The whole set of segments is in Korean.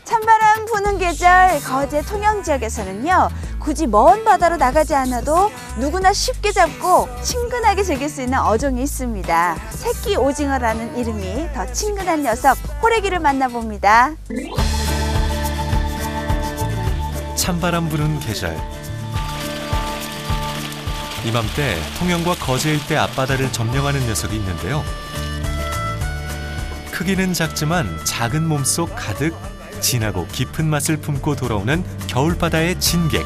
찬바람 부는 계절 거제 통영 지역에서는요, 굳이 먼 바다로 나가지 않아도 누구나 쉽게 잡고 친근하게 즐길 수 있는 어종이 있습니다. 새끼 오징어라는 이름이 더 친근한 녀석 호래기를 만나봅니다. 찬바람 부는 계절. 이맘때 통영과 거제 일대 앞바다를 점령하는 녀석이 있는데요. 크기는 작지만 작은 몸속 가득 진하고 깊은 맛을 품고 돌아오는 겨울바다의 진객.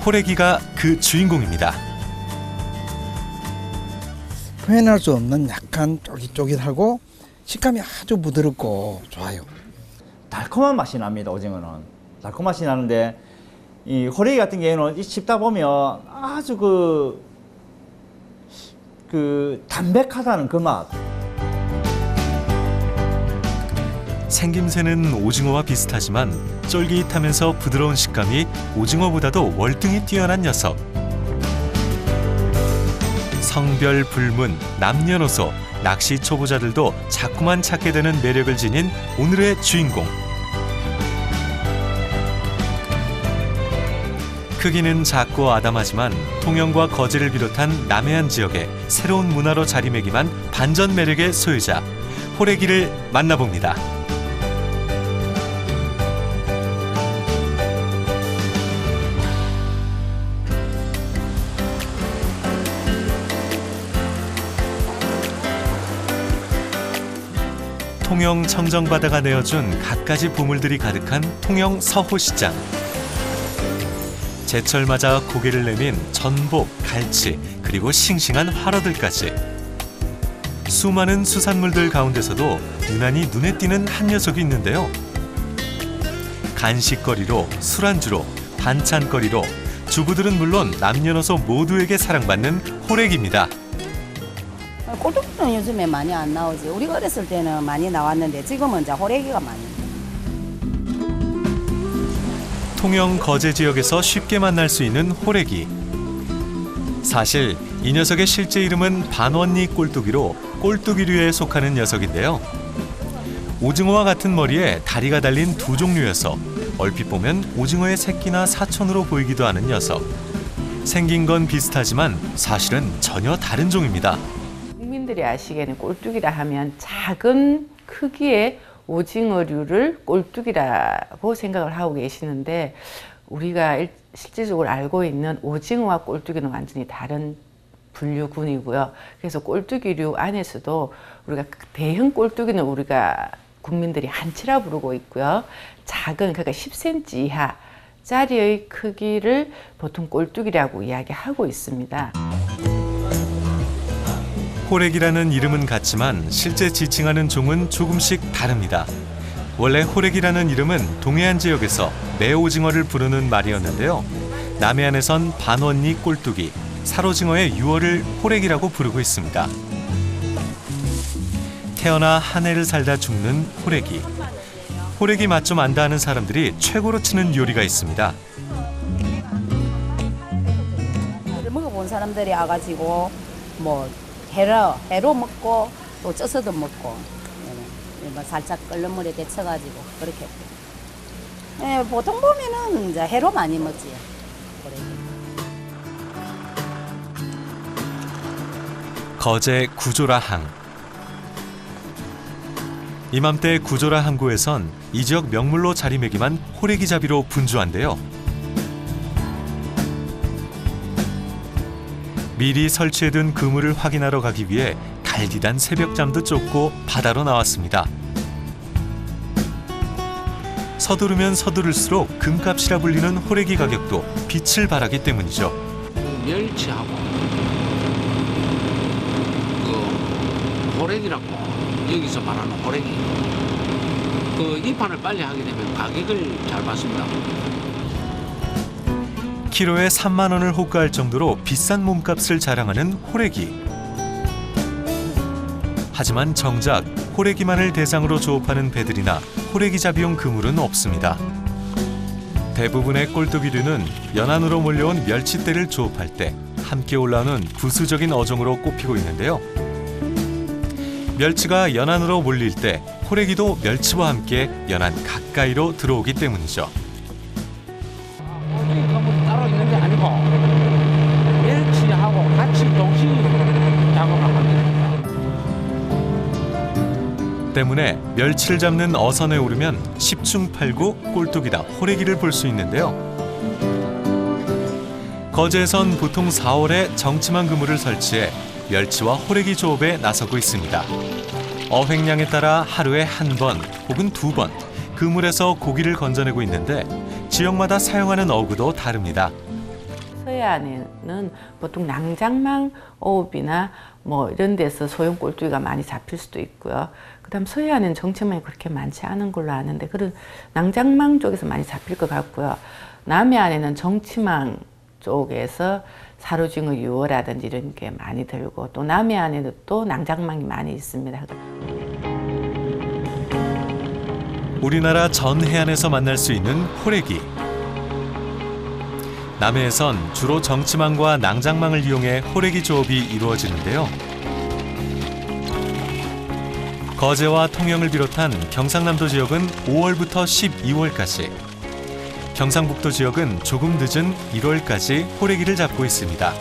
호래기가 그 주인공입니다. 표현할 수 없는 약간 쫄깃쫄깃하고 식감이 아주 부드럽고 좋아요. 달콤한 맛이 납니다. 오징어는 달콤한 맛이 나는데 이 호래기 같은 경우는 씹다 보면 아주 그 담백하다는 그 맛. 생김새는 오징어와 비슷하지만 쫄깃하면서 부드러운 식감이 오징어보다도 월등히 뛰어난 녀석. 성별 불문, 남녀노소, 낚시 초보자들도 자꾸만 찾게 되는 매력을 지닌 오늘의 주인공. 크기는 작고 아담하지만 통영과 거제를 비롯한 남해안 지역에 새로운 문화로 자리매김한 반전 매력의 소유자, 호래기를 만나봅니다. 통영 청정바다가 내어준 갖가지 보물들이 가득한 통영 서호시장. 제철 맞아 고개를 내민 전복, 갈치, 그리고 싱싱한 활어들까지. 수많은 수산물들 가운데서도 유난히 눈에 띄는 한 녀석이 있는데요. 간식거리로, 술안주로, 반찬거리로 주부들은 물론 남녀노소 모두에게 사랑받는 호래기입니다. 꼴뚜기는 요즘에 많이 안 나오지. 우리가 어렸을 때는 많이 나왔는데 지금은 이제 호래기가 많이. 통영 거제 지역에서 쉽게 만날 수 있는 호래기. 사실 이 녀석의 실제 이름은 반원니 꼴뚜기로 꼴뚜기류에 속하는 녀석인데요. 오징어와 같은 머리에 다리가 달린 두 종류여서 얼핏 보면 오징어의 새끼나 사촌으로 보이기도 하는 녀석. 생긴 건 비슷하지만 사실은 전혀 다른 종입니다. 국민들이 아시기에는 꼴뚜기라 하면 작은 크기의 오징어류를 꼴뚜기라고 생각을 하고 계시는데, 우리가 실질적으로 알고 있는 오징어와 꼴뚜기는 완전히 다른 분류군이고요. 그래서 꼴뚜기류 안에서도 우리가 대형 꼴뚜기는 우리가 국민들이 한치라 부르고 있고요. 작은, 그러니까 10cm 이하 짜리의 크기를 보통 꼴뚜기라고 이야기하고 있습니다. 호래기라는 이름은 같지만 실제 지칭하는 종은 조금씩 다릅니다. 원래 호래기라는 이름은 동해안 지역에서 매오징어를 부르는 말이었는데요. 남해안에선 반원니 꼴뚜기, 살오징어의 유어를 호래기라고 부르고 있습니다. 태어나 한 해를 살다 죽는 호래기. 호래기 맛 좀 안다 하는 사람들이 최고로 치는 요리가 있습니다. 먹어본 사람들이 와가지고 뭐 회로 먹고 또 쪄서도 먹고 살짝 끓는 물에 데쳐가지고 그렇게. 보통 보면은 이제 회로 많이 먹지. 거제 구조라 항. 이맘때 구조라 항구에선 이 지역 명물로 자리매김한 호래기잡이로 분주한데요. 미리 설치해둔 그물을 확인하러 가기 위해 갈디단 새벽잠도 쫓고 바다로 나왔습니다. 서두르면 서두를수록 금값이라 불리는 호래기 가격도 빛을 발하기 때문이죠. 멸치하고 그 호래기라고 여기서 말하는 호래기, 그 입판을 빨리 하게 되면 가격을 잘 받습니다. 키로에 3만 원을 호가할 정도로 비싼 몸값을 자랑하는 호래기. 하지만 정작 호래기만을 대상으로 조업하는 배들이나 호래기잡이용 그물은 없습니다. 대부분의 꼴뚜기류는 연안으로 몰려온 멸치떼를 조업할 때 함께 올라오는 부수적인 어종으로 꼽히고 있는데요. 멸치가 연안으로 몰릴 때 호래기도 멸치와 함께 연안 가까이로 들어오기 때문이죠. 따로 있는 게 아니고 멸치하고 같이 동시 작업을 합니다. 때문에 멸치를 잡는 어선에 오르면 10충8구 꼴뚜기다 호래기를 볼 수 있는데요. 거제에선 보통 4월에 정치망 그물을 설치해 멸치와 호래기 조업에 나서고 있습니다. 어획량에 따라 하루에 한 번 혹은 2번 그물에서 고기를 건져내고 있는데 지역마다 사용하는 어구도 다릅니다. 서해안에는 보통 낭장망 어업이나 뭐 이런 데서 소형 꼴뚜기가 많이 잡힐 수도 있고요. 그다음 서해안에는 정치망이 그렇게 많지 않은 걸로 아는데 그런 낭장망 쪽에서 많이 잡힐 것 같고요. 남해안에는 정치망 쪽에서 사루징어 유어라든지 이런 게 많이 들고 또 남해안에도 또 낭장망이 많이 있습니다. 우리나라 전 해안에서 만날 수 있는 호래기. 남해에선 주로 정치망과 낭장망을 이용해 호래기 조업이 이루어지는데요. 거제와 통영을 비롯한 경상남도 지역은 5월부터 12월까지, 경상북도 지역은 조금 늦은 1월까지 호래기를 잡고 있습니다.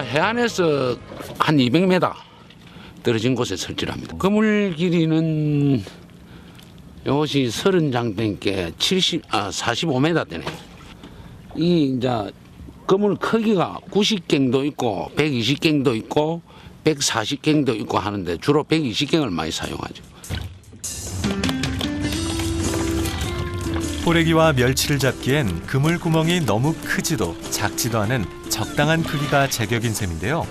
해안에서 한 200m 떨어진 곳에 설치를 합니다. 그물 길이는 이것이 30장 된 게 45m 되네. 이 이제 그물 크기가 90갱도 있고 120갱도 있고 140갱도 있고 하는데 주로 120갱을 많이 사용하죠. 호래기와 멸치를 잡기엔 그물 구멍이 너무 크지도 작지도 않은 적당한 크기가 제격인 셈인데요.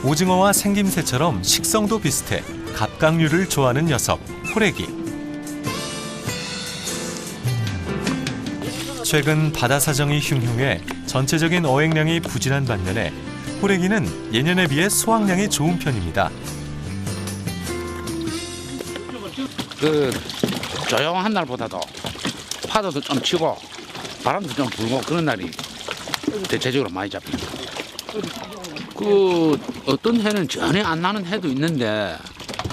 오징어와 생김새처럼 식성도 비슷해 갑각류를 좋아하는 녀석, 호래기. 최근 바다 사정이 흉흉해 전체적인 어획량이 부진한 반면에 호래기는 예년에 비해 수확량이 좋은 편입니다. 조용한 날보다도 파도도 좀 치고 바람도 좀 불고 그런 날이 대체적으로 많이 잡힙니다. 어떤 해는 전혀 안 나는 해도 있는데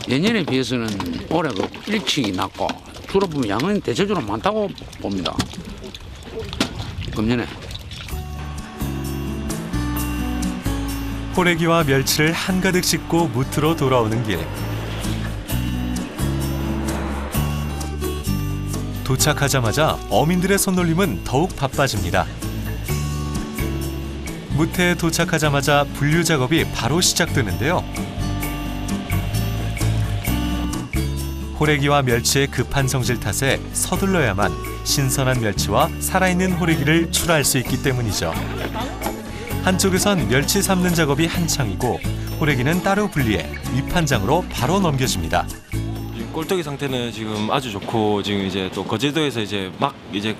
예년에 비해서는 올해 일찍이 났고 주로 보면 양은 대체적으로 많다고 봅니다. 금년에. 호래기와 멸치를 한가득 싣고 무트로 돌아오는 길. 도착하자마자 어민들의 손놀림은 더욱 바빠집니다. 무태에 도착하자마자 분류 작업이 바로 시작되는데요. 호래기와 멸치의 급한 성질 탓에 서둘러야만 신선한 멸치와 살아있는 호래기를 출하할 수 있기 때문이죠. 한쪽에선 멸치 삶는 작업이 한창이고 호래기는 따로 분리해 위판장으로 바로 넘겨집니다. 꼴뚜기 상태는 지금 아주 좋고 지금 이제 또 거제도에서 막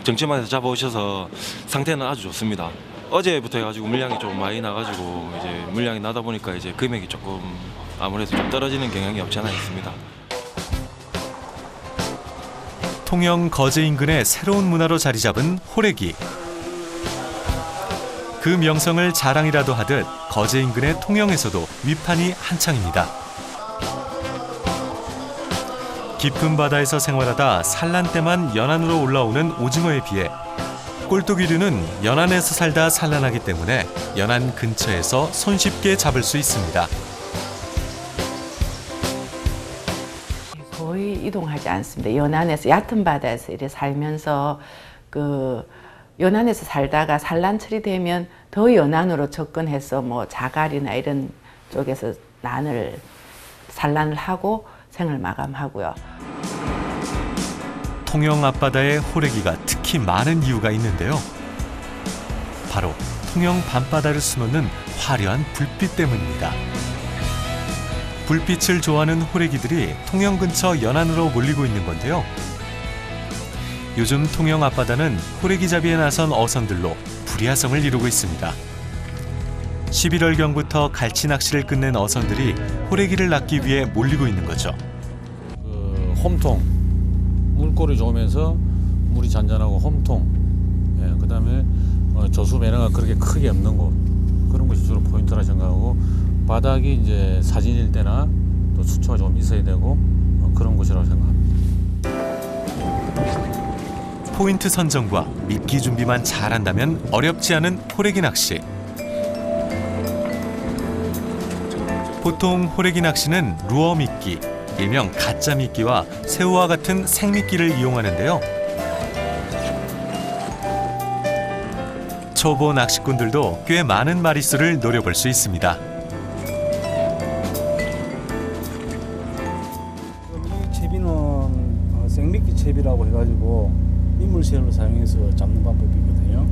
정치망에서 잡아오셔서 상태는 아주 좋습니다. 어제부터 해가지고 물량이 좀 많이 나가지고 이제 물량이 나다 보니까 이제 금액이 조금 아무래도 좀 떨어지는 경향이 없지 않아 있습니다. 통영 거제 인근의 새로운 문화로 자리 잡은 호래기. 그 명성을 자랑이라도 하듯 거제 인근의 통영에서도 위판이 한창입니다. 깊은 바다에서 생활하다 산란 때만 연안으로 올라오는 오징어에 비해 꼴뚜기류는 연안에서 살다 산란하기 때문에 연안 근처에서 손쉽게 잡을 수 있습니다. 거의 이동하지 않습니다. 연안에서 얕은 바다에서 이렇게 살면서 연안에서 살다가 산란철이 되면 더 연안으로 접근해서 뭐 자갈이나 이런 쪽에서 산란을 하고 생을 마감하고요. 통영 앞바다에 호래기가 특히 많은 이유가 있는데요. 바로 통영 밤바다를 수놓는 화려한 불빛 때문입니다. 불빛을 좋아하는 호래기들이 통영 근처 연안으로 몰리고 있는 건데요. 요즘 통영 앞바다는 호래기잡이에 나선 어선들로 불야성을 이루고 있습니다. 11월경부터 갈치 낚시를 끝낸 어선들이 호래기를 낚기 위해 몰리고 있는 거죠. 홈통, 물꼬리 좋으면서 물이 잔잔하고 홈통, 그다음에 저수 매너가 그렇게 크게 없는 곳, 그런 것이 주로 포인트라 생각하고 바닥이 이제 사진일 때나 또 수초가 좀 있어야 되고 그런 곳이라고 생각합니다. 포인트 선정과 미끼 준비만 잘한다면 어렵지 않은 호래기 낚시. 보통 호래기 낚시는 루어 미끼, 일명 가짜 미끼와 새우와 같은 생미끼를 이용하는데요. 초보 낚시꾼들도 꽤 많은 마리수를 노려볼 수 있습니다. 이 채비는 생미끼 채비라고 해가지고 민물새우를 사용해서 잡는 방법이거든요.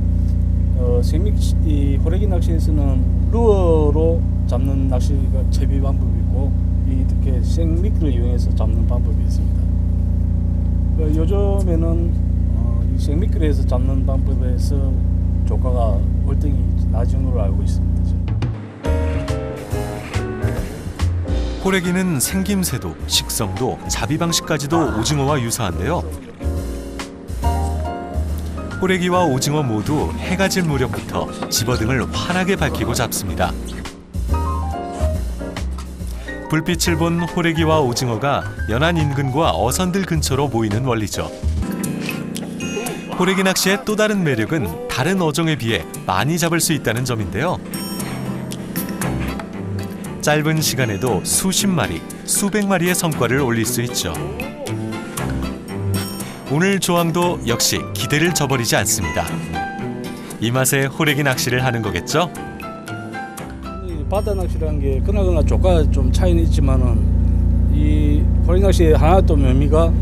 이 호래기 낚시에서는 루어로 잡는 낚시가 채비 방법이 있고 이렇게 생미끼를 이용해서 잡는 방법이 있습니다. 요즘에는 이 생미끼를 해서 잡는 방법에서 조가가 월등히 낮은 걸로 알고 있습니다. 호래기는 생김새도 식성도 잡이 방식까지도 오징어와 유사한데요. 호래기와 오징어 모두 해가 질 무렵부터 집어등을 환하게 밝히고 잡습니다. 불빛을 본 호래기와 오징어가 연안 인근과 어선들 근처로 모이는 원리죠. 호래기 낚시의 또 다른 매력은 다른 어종에 비해 많이 잡을 수 있다는 점인데요. 짧은 시간에도 수십 마리, 수백 마리의 성과를 올릴 수 있죠. 오늘 조항도 역시 기대를 저버리지 않습니다. 이 맛에 호래기 낚시를 하는 거겠죠? 이 바다 낚시라는 게 그나저나 조가 좀 차이는 있지만은 이 호래기 낚시의 하나 또 묘미가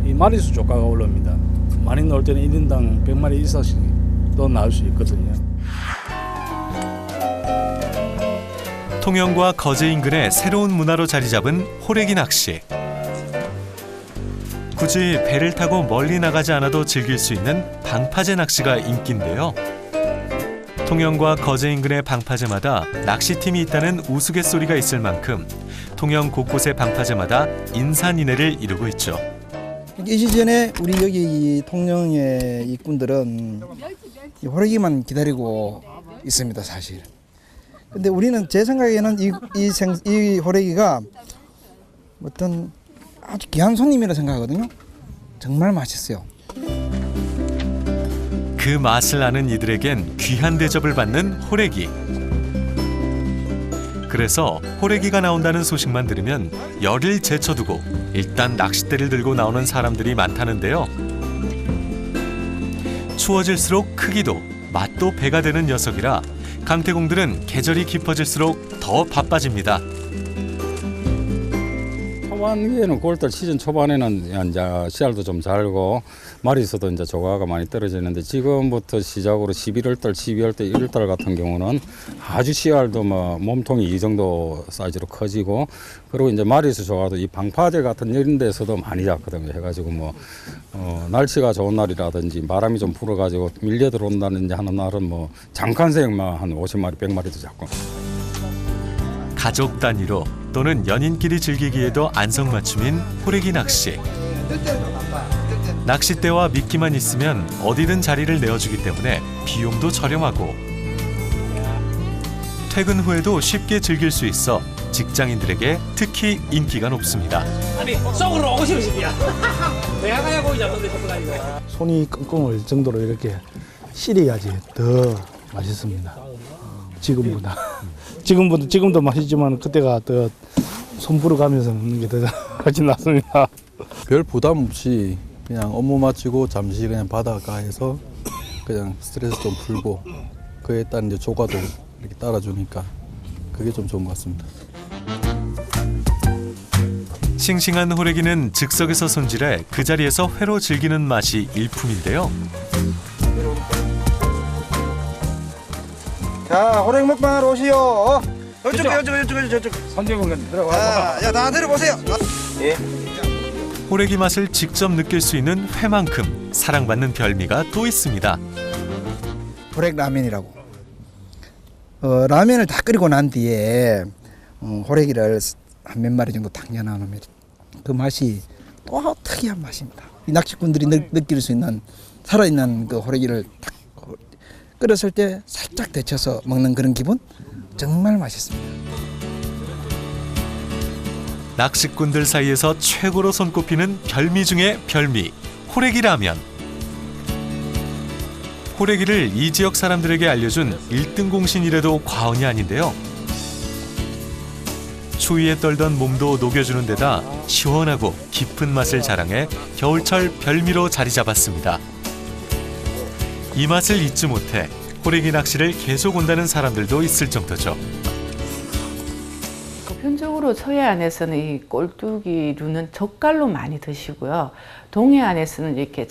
이 마리수 조가가 올라옵니다. 많이 나올 때는 1인당 100마리 이상씩도 나올 수 있거든요. 통영과 거제 인근의 새로운 문화로 자리 잡은 호래기 낚시. 굳이 배를 타고 멀리 나가지 않아도 즐길 수 있는 방파제 낚시가 인기인데요. 통영과 거제 인근의 방파제마다 낚시팀이 있다는 우스갯소리가 있을 만큼 통영 곳곳의 방파제마다 인산인해를 이루고 있죠. 이 시즌에 우리 여기 이 통영의 일꾼들은 이 호래기만 기다리고 있습니다, 사실. 근데 우리는 제 생각에는 이 호래기가 어떤 아주 귀한 손님이라 생각하거든요. 정말 맛있어요. 그 맛을 아는 이들에겐 귀한 대접을 받는 호래기. 그래서 호래기가 나온다는 소식만 들으면 열을 제쳐두고 일단 낚싯대를 들고 나오는 사람들이 많다는데요. 추워질수록 크기도 맛도 배가 되는 녀석이라 감태공들은 계절이 깊어질수록 더 바빠집니다. 초반기에는 9월달 시즌 초반에는 이제 씨알도 좀 잘고 마리수도 이제 조가가 많이 떨어지는데 지금부터 시작으로 11월달, 12월달, 1월달 같은 경우는 아주 씨알도 뭐 몸통이 이 정도 사이즈로 커지고 그리고 이제 마리수 조가도 이 방파제 같은 이런 데서도 많이 잡거든요. 해가지고 뭐 날씨가 좋은 날이라든지 바람이 좀 불어가지고 밀려 들어온다든지 하는 날은 뭐 잠깐생만 한 50마리, 100마리도 잡고. 가족 단위로 또는 연인끼리 즐기기에도 안성맞춤인 호래기 낚시. 낚싯대와 미끼만 있으면 어디든 자리를 내어주기 때문에 비용도 저렴하고 퇴근 후에도 쉽게 즐길 수 있어 직장인들에게 특히 인기가 높습니다. 아니 속으로 오고 싶으시냐? 내가 가야 고기 잡는데 자꾸 다니고. 손이 끙끙 정도로 이렇게 시려야지 더 맛있습니다. 지금보다. 지금도 맛있지만 그때가 더 손 불어가면서 먹는 게 더 훨씬 낫습니다. 별 부담 없이 그냥 업무 마치고 잠시 그냥 바닷가에서 그냥 스트레스 좀 풀고 그에 따른 이제 조과도 이렇게 따라주니까 그게 좀 좋은 것 같습니다. 싱싱한 호래기는 즉석에서 손질해 그 자리에서 회로 즐기는 맛이 일품인데요. 자, 호래기 먹방하러 오시오. 저쪽. 선제공간 들어가. 야, 다 내려보세요. 예. 호래기 맛을 직접 느낄 수 있는 회만큼 사랑받는 별미가 또 있습니다. 호래기 라면이라고. 라면을 다 끓이고 난 뒤에 호래기를 한 몇 마리 정도 딱 내놓으면 그 맛이 또 특이한 맛입니다. 이 낚시꾼들이 느낄 수 있는 살아있는 그 호래기를 딱 끓였을 때 살짝 데쳐서 먹는 그런 기분 정말 맛있습니다. 낚시꾼들 사이에서 최고로 손꼽히는 별미 중의 별미, 호래기 라면. 호래기를 이 지역 사람들에게 알려준 1등 공신이라도 과언이 아닌데요. 추위에 떨던 몸도 녹여주는 데다 시원하고 깊은 맛을 자랑해 겨울철 별미로 자리 잡았습니다. 이 맛을 잊지 못해 호래기 낚시를 계속 온다는 사람들도 있을 정도죠. 보편적으로 서해안에서는 이 꼴뚜기류는 젓갈로 많이 드시고요. 동해안에서는 이렇게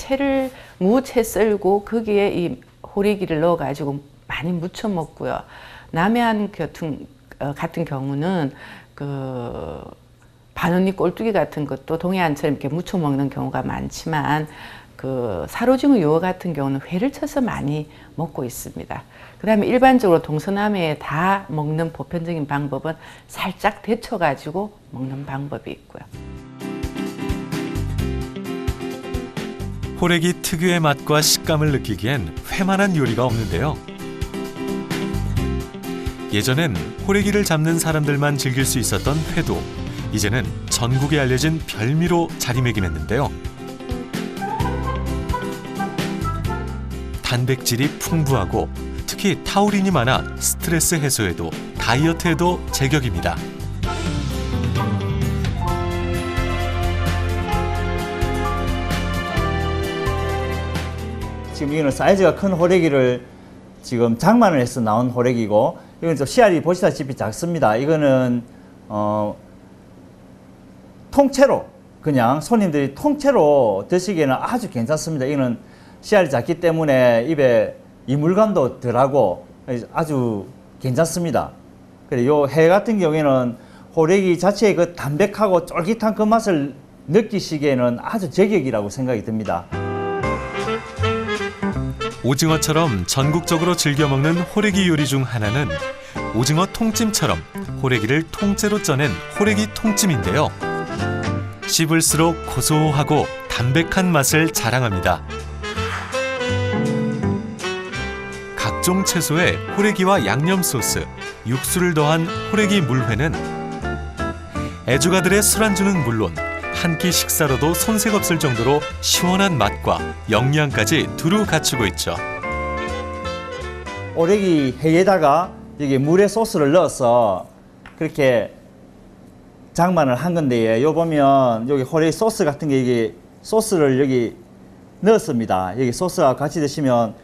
무채 썰고 거기에 이 호래기를 넣어가지고 많이 무쳐 먹고요. 남해안 같은 경우는 그 반원잎 꼴뚜기 같은 것도 동해안처럼 이렇게 무쳐 먹는 경우가 많지만 그 사로징어 유어 같은 경우는 회를 쳐서 많이 먹고 있습니다. 그다음에 일반적으로 동서남해에 다 먹는 보편적인 방법은 살짝 데쳐가지고 먹는 방법이 있고요. 호래기 특유의 맛과 식감을 느끼기엔 회만한 요리가 없는데요. 예전엔 호래기를 잡는 사람들만 즐길 수 있었던 회도 이제는 전국에 알려진 별미로 자리매김했는데요. 단백질이 풍부하고 특히 타우린이 많아 스트레스 해소에도 다이어트에도 제격입니다. 지금 이거는 사이즈가 큰 호래기를 지금 장만을 해서 나온 호래기고, 이건 좀 씨알이 보시다시피 작습니다. 이거는 통째로 그냥 손님들이 통째로 드시기에는 아주 괜찮습니다. 이거는 씨알이 작기 때문에 입에 이물감도 덜하고 아주 괜찮습니다. 그리고 요 회 같은 경우에는 호래기 자체의 그 담백하고 쫄깃한 그 맛을 느끼시기에는 아주 제격이라고 생각이 듭니다. 오징어처럼 전국적으로 즐겨 먹는 호래기 요리 중 하나는 오징어 통찜처럼 호래기를 통째로 쪄낸 호래기 통찜인데요. 씹을수록 고소하고 담백한 맛을 자랑합니다. 각종 채소에 호래기와 양념 소스, 육수를 더한 호래기 물회는 애주가들의 술안주는 물론 한 끼 식사로도 손색 없을 정도로 시원한 맛과 영양까지 두루 갖추고 있죠. 호래기 회에다가 여기 물에 소스를 넣어서 그렇게 장만을 한 건데, 요 보면 여기 호래기 소스 같은 게 여기 소스를 여기 넣었습니다. 여기 소스와 같이 드시면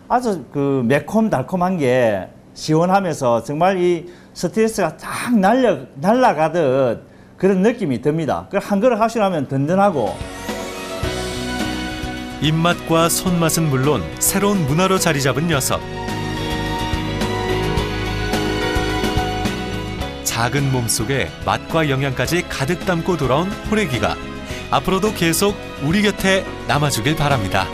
아주 그 매콤 달콤한 게 시원하면서 정말 이 스트레스가 쫙 날아가듯 그런 느낌이 듭니다. 한 그릇 하시고 나면 든든하고. 입맛과 손맛은 물론 새로운 문화로 자리 잡은 녀석. 작은 몸속에 맛과 영양까지 가득 담고 돌아온 호래기가 앞으로도 계속 우리 곁에 남아주길 바랍니다.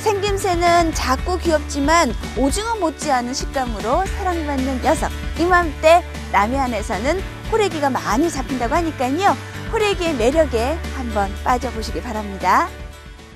생김새는 작고 귀엽지만 오징어 못지않은 식감으로 사랑받는 녀석. 이맘때 남해안에서는 호래기가 많이 잡힌다고 하니까요. 호래기의 매력에 한번 빠져보시기 바랍니다.